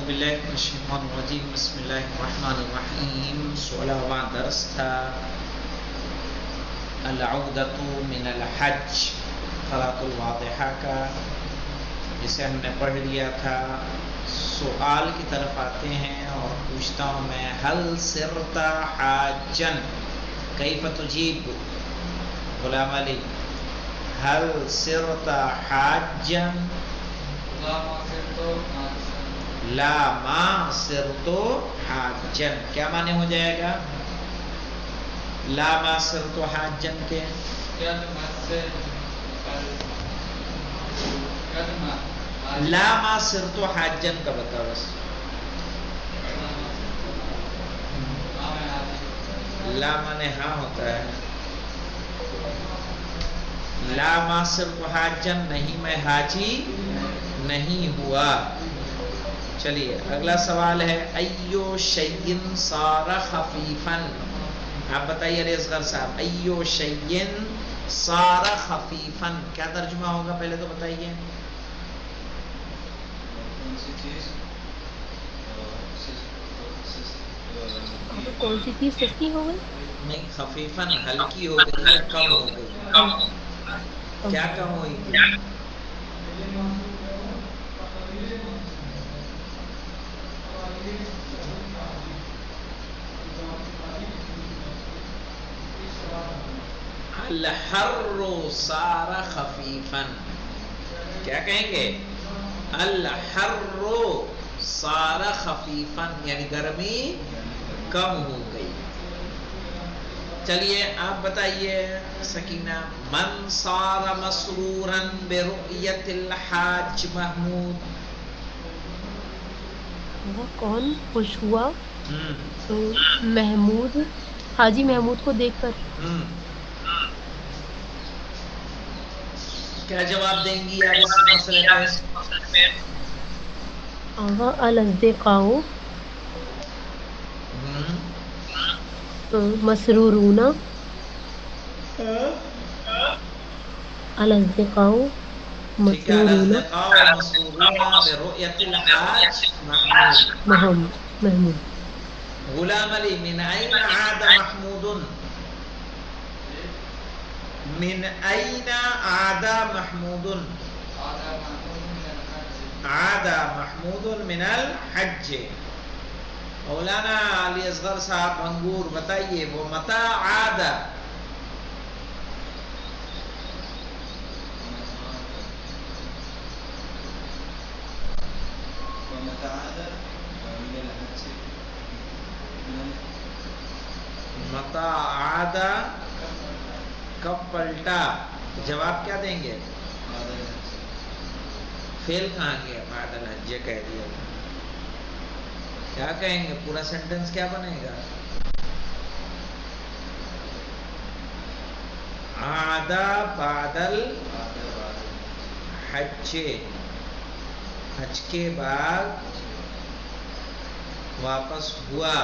باللہ من الشیطان الرجیم بسم اللہ الرحمن الرحیم 16واں درس تھا العودۃ من الحج صلاۃ الواضحہ کا، جسے ہم نے پڑھ لیا تھا۔ سوال کی طرف آتے ہیں اور پوچھتا ہوں میں، هل صرت حاجا کیف تجیب؟ غلام علی، هل صرت حاجا؟ لا ما صرت حاجا، کیا معنی ہو جائے گا؟ لا ما صرت حاجا کے لا ما صرت حاجا کا بتاؤ بس۔ لا مانے ہاں ہوتا ہے، لا ما صرت حاجا نہیں میں حاجی نہیں ہوا۔ چلیے اگلا سوال ہے، ایو شیء صار خفیفا، آپ بتائیے علی اصغر صاحب، ایو شیء صار خفیفا کیا ترجمہ ہوگا؟ پہلے تو بتائیے۔ کون سی چیز سستی ہو گئی؟ نہیں، خفیفا ہلکی ہو گئی یا کم ہو گئی؟ کیا کم ہوئی تھی؟ الحر صار خفیفا، کیا کہیں گے؟ الحر صار خفیفا یعنی گرمی کم ہو گئی۔ چلیے آپ بتائیے سکینہ، من صار مسرورا برؤیت الحاج محمود، کون خوش ہوا محمود حاجی محمود کو دیکھ کر؟ کیا جواب دیں گی آپ اس مسئلے پہ؟ الاصدقاء مسرورون، الاصدقاء مسرورون برؤیت الحاج محمود۔ غلام علی، من این عاد محمود؟ من این عاد محمود؟ عاد محمود من الحج۔ مولانا علی اصغر صاحب انگور بتائیے، وہ متى عاد؟ متى عاد کب پلٹا؟ جواب کیا دیں گے؟ فیل کہاں گیا؟ بعد الحج کہہ دیا، کیا کہیں گے؟ پورا سینٹنس کیا بنے گا؟ عاد بعد الحج، حج کے بعد واپس ہوا۔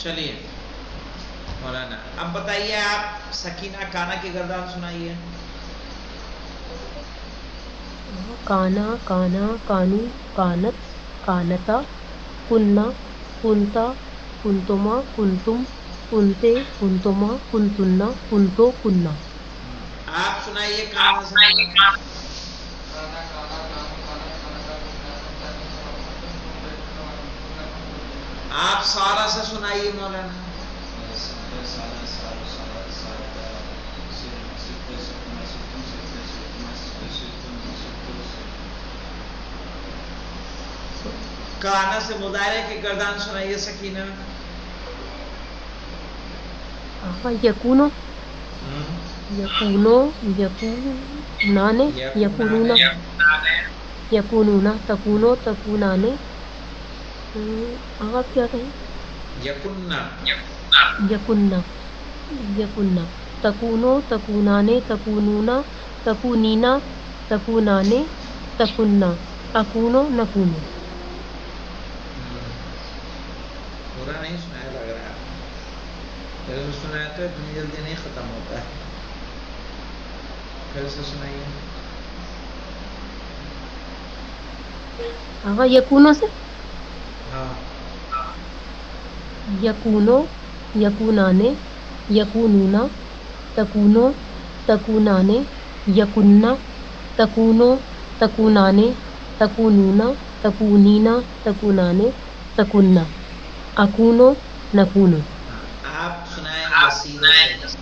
چلیے مولانا اب بتائیے آپ سکینہ، کانا کی گردان سنائیے۔ کانا کانا کانو کانت کانتا کننا کنتا کنتما کنتم کنتے کنتما کنتنا کنتو کننا۔ آپ سنائیے کانا سے۔ آپ سارا سے سنائیے مولانا۔ کانا سے مضارع کی گردان سنائیے سکینہ۔ یکونو یکونو یکونانے یکونونا यकूनूना तकूनो तकूनाने आप क्या कहें यकुन्ना यकुन्ना यकुन्ना तकूनो तकूनाने तकूनूना तकूनीना तकूनाने तकुन्ना अकूनो नकूनो पूरा नहीं सुनाया लग रहा है, फिर से सुनाया तो इतनी जल्दी नहीं खत्म होता है, फिर से सुनाइए। हाँ यकूनो से हाँ यकूनो यकूनाने यकूनूना तकूनो तकूनाने यकुन्ना तकूनो तकूनाने तकूनूना तकूनीना तकूनाने तकुन्ना अकूनो नकूनो आप सुनाए यसीरो से।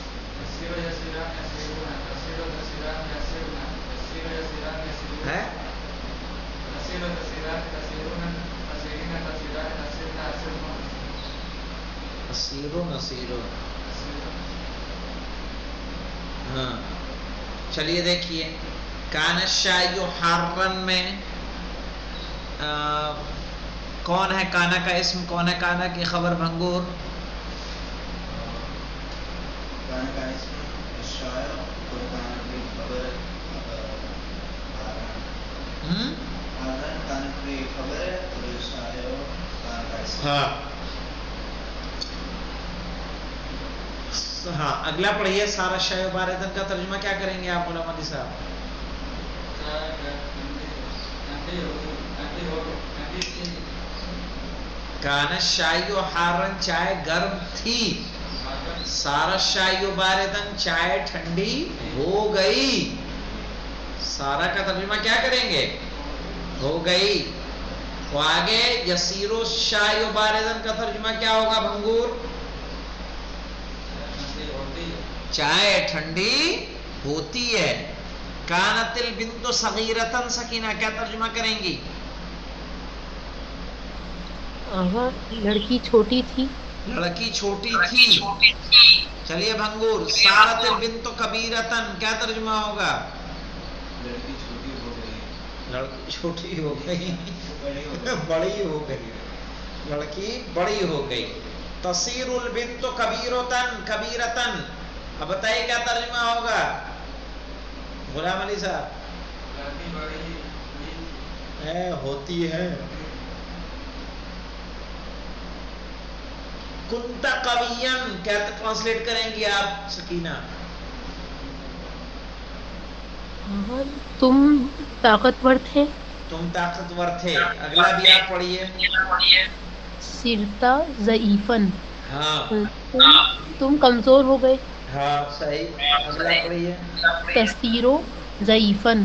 है असीरो नसीरो। हाँ चलिए देखिए, कानशायु हारन में कौन है काना का इसम, कौन है काना की खबर भंगूर? काना का इसम शायर और काना की खबर हारन काना की खबर है और शायर काना का इसम। हाँ हाँ अगला पढ़िए, सारा शाय बारतन का तर्जुमा क्या करेंगे आप गुलाम साहब? काना शायो हारन चाय गर्म थी, सारा शायो बारतन चाय ठंडी हो गई। सारा का तर्जुमा क्या करेंगे? हो गई। तो आगे यसीरो शायो बारतन का तर्जुमा क्या होगा भंगूर? चाय ठंडी होती है। कानतिल बिन्तु सगीरतन सकीना क्या तर्जुमा करेंगी? लड़की छोटी थी, लड़की छोटी थी। चलिए भंगूर, सारतिल बिन्तु कबीरतन क्या तर्जुमा होगा? लड़की छोटी हो गई। लड़की छोटी हो गई बड़ी हो गई, लड़की बड़ी हो गई। तसीरुल बिन्तु कबीरतन कबीरतन, अब बताइए क्या तर्जुमा होगा गुलाम अली साहब? लड़की बड़ी होती है। कुंता कवियन क्या ट्रांसलेट करेंगी आप सकीना? तुम ताकतवर थे। तुम ताकतवर थे। अगला भी आप पढ़िए। सिरता ज़ईफन, हाँ तुम कमजोर हो गए। हाँ सही। अगला पढ़िए। तस्तीरो ज़ईफन,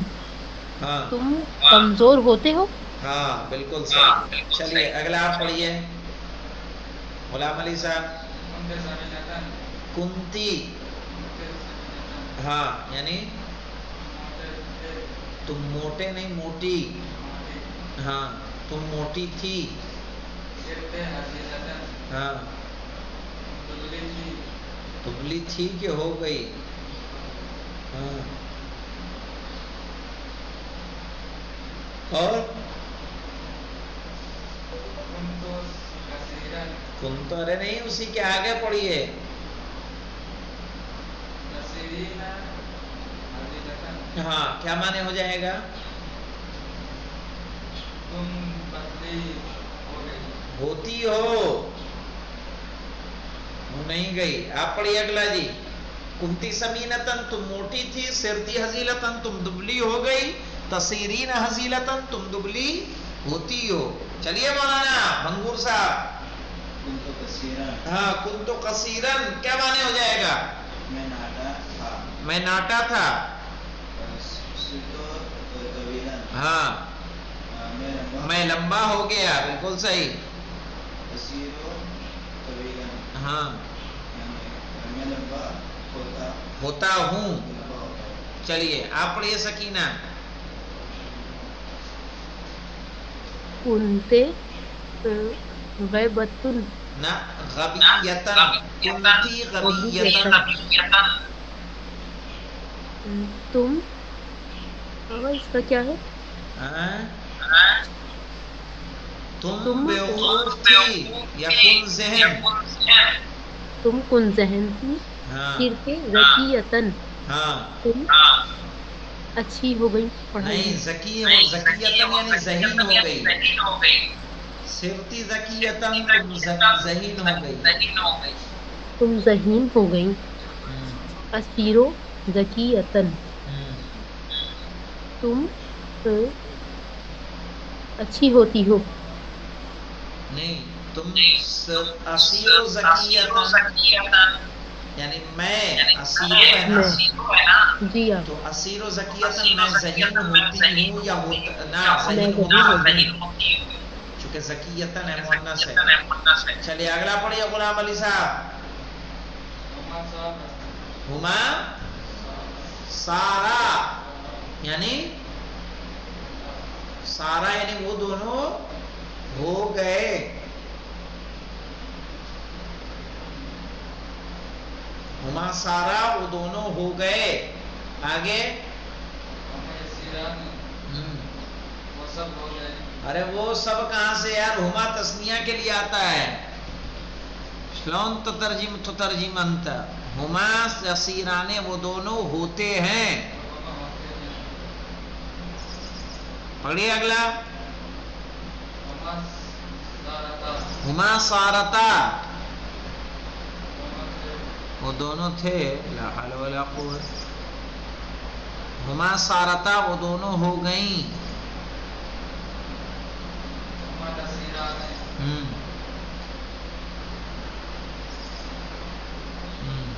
हाँ तुम कमजोर होते हो। हाँ बिल्कुल सही। चलिए अगला आप पढ़िए गुलाम अली साहब। कुंती, हाँ यानी तुम मोटे नहीं मोटी। हाँ तुम मोटी थी। हाँ दुबली थी कि हो गई? हाँ और कुन तो अरे नहीं, उसी के आगे पढ़िए। हाँ क्या माने हो जाएगा? तुम पतली हो गई। होती हो नहीं गई। आप पढ़िए अगला जी। कुंती समीनतन तुम मोटी थी, सिरती हजीलतन तुम दुबली हो गई, तसीरीन हजीलतन तुम दुबली होती हो। चलिए मौलाना भंगूर साहब। कुंतो कसीरन, हाँ कुंतो कसीरन क्या माने हो जाएगा? मैं नाटा था। मैं नाटा था। सिरतो तवीलन, हाँ मैं लंबा हो गया। बिल्कुल सही। कसीरो तवीलन, हाँ मैं लंबा होता हूँ। लंबा होता हूँ। चलिए आप पढ़िए सकीना। कुंते गैबतुन, ना गबियतन, कुंती गबियतन। तुम इसका क्या है? हाँ? तुम तुम बेवकूफ थी या कुन जहन? तुम कुन जहन थी हाँ फिर के ज़कियतन हाँ तुम अच्छी हो गई पढ़ाई नहीं, में। जकीयतन यानी जहीन हो गई। सिरती जकीयतन, तुम जहीन हो गई। तुम ज़हीन हो गई। हम्म, असीरो ज़कियतन हम्म, तुम अच्छी होती हो। नहीं, तुम असीरो जकीयतन यानी मैं, असीरो है ना, मैं जी आप तो असीरो जकीयतन मैं जहीन होती हूँ या होता ना, मैं जहीन जहीन होती हूँ, चूंकि जकीयतन है, मुन्नस है। चलिए अगला पढ़िए गुलाम अली साहब। हुमा सारा यानी वो दोनों हो गए। हुमा सारा वो दोनों हो गए। आगे वो सब हो गए। अरे वो सब कहां से यार, हुमा तस्निया के लिए आता है। श्लोन तो तर्जिम अंत। हुमा यसीराने वो दोनों होते हैं। पढ़िए अगला। हुमा सारता वो दोनों थे। ला हौला वला कुव्वत। हुमा सारता वो दोनों हो गईं। हम्म हम्म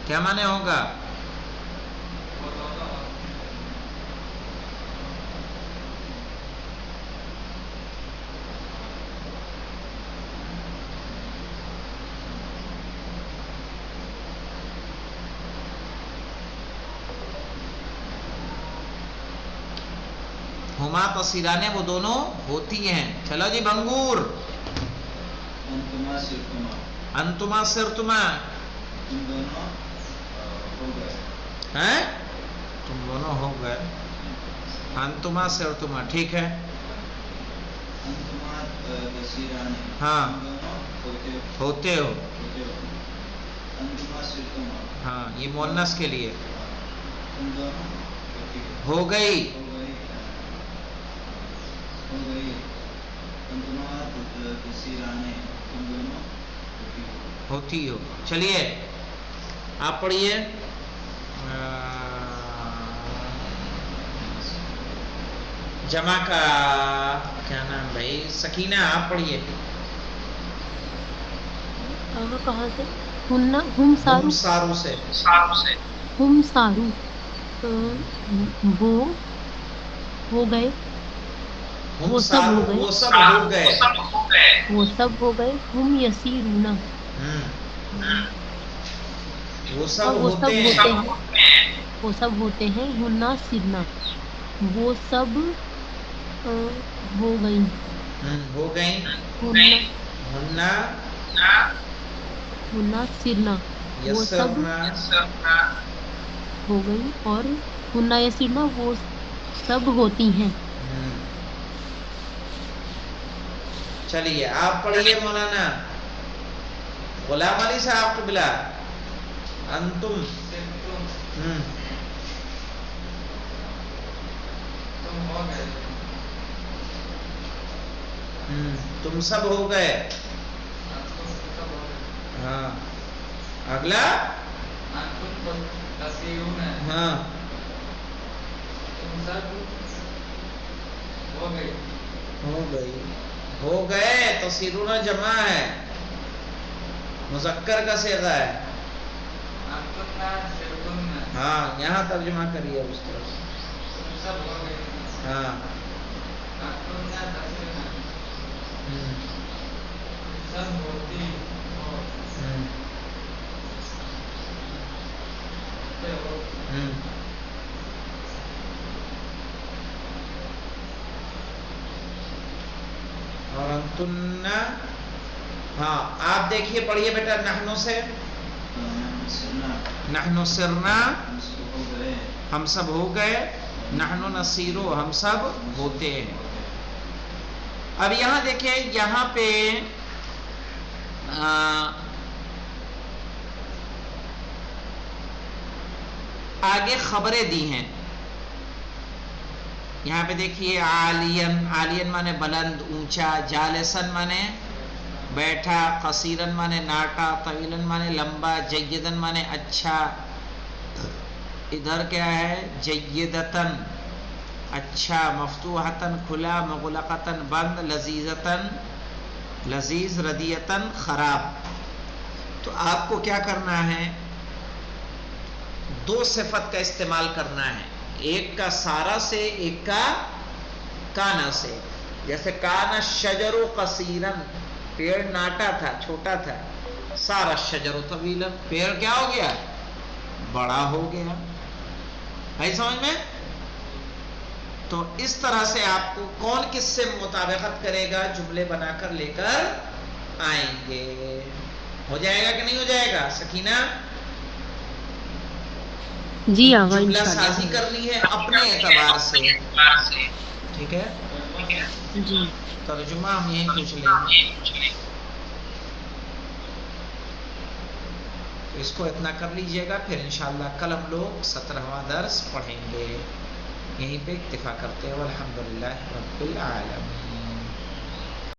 क्या माने होगा? हुमा तसीराने वो दोनों होती हैं। चलो जी भंगूर। अंतुमा सिरतुमा अंतुमा सिरतुमा तुम दोनों हो गए। हैं? तुम दोनों हो गए। अंतुमा सिरतुमा ठीक है। अंतुमा तसीराने हाँ। तुम दोनों होते हो। होते हो। अंतुमा सिरतुमा हाँ, ये मुन्नस के लिए। तुम दोनों हो गई। हो गई। अंतुमा तसीराने तुम दोनों होती हो। चलिए आप पढ़िए। जमा का क्या नाम भाई? सकीना आप पढ़िए। कहाँ से? हुन्ना हुम सारू सारू से। हुम सारू वो हो गए। वो सब हो गए। वो सब हो गए। वो सब हो गए। हुम यसीरूना वो और सब वो सब होते होते हैं। हैं। वो सब होते हैं। हुन्ना सिरना वो सब हो गई। हो गई। हुन्ना हुन्ना हुन्ना सिरना वो सब यसरना हो गई और हुन्ना यसीरना वो सब होती हैं। चलिए आप पढ़िए मौलाना गुलाम अली साहब को बिला। अंतुम तुम हो गए। तुम सब हो गए। हाँ अगला। हाँ तुम सब हो गए। हो गए तो सिरुना जमा है, मुज़क्कर का सेगा है। हाँ यहाँ तर्जुमा करिए उस तरफ। तुम सब हो गए। हाँ सब होती हो। और अंतुन्ना ہاں آپ دیکھیے پڑھیے بیٹا نحنو سے نحنو سرنا ہم سب ہو گئے، نحنو نصیرو ہم سب ہوتے ہیں۔ اب یہاں دیکھیں یہاں پہ آگے خبریں دی ہیں، یہاں پہ دیکھیے عالین، عالین مانے بلند اونچا، جالسن مانے بیٹھا، قصیرن مانے ناٹا، طویلن مانے لمبا، جیدن مانے اچھا، ادھر کیا ہے جیدتن اچھا، مفتوحتن کھلا، مغلقتن بند، لذیذتن لذیذ، ردیتن خراب۔ تو آپ کو کیا کرنا ہے، دو صفت کا استعمال کرنا ہے، ایک کا سارا سے، ایک کا کانا سے۔ جیسے کانا شجر قصیرن، پیڑ ناٹا تھا چھوٹا تھا، سارا شجر طویلن، پیڑ کیا ہو گیا بڑا ہو گیا، ہے سمجھ میں؟ تو اس طرح سے آپ کو کون کس سے مطابقت کرے گا، جملے بنا کر لے کر آئیں گے۔ ہو جائے گا کہ نہیں ہو جائے گا سکینہ؟ جی آقا جملہ انشاءاللہ۔ سازی کرنی ہے اپنے اعتبار سے، ٹھیک ہے؟ جی ترجمہ ہم یہیں پوچھ لیں گے، تو اس کو اتنا کر لیجئے گا، پھر انشاءاللہ کل ہم لوگ 17واں درس پڑھیں گے۔ یہیں پہ اکتفا کرتے ہیں، والحمدللہ رب العالمین۔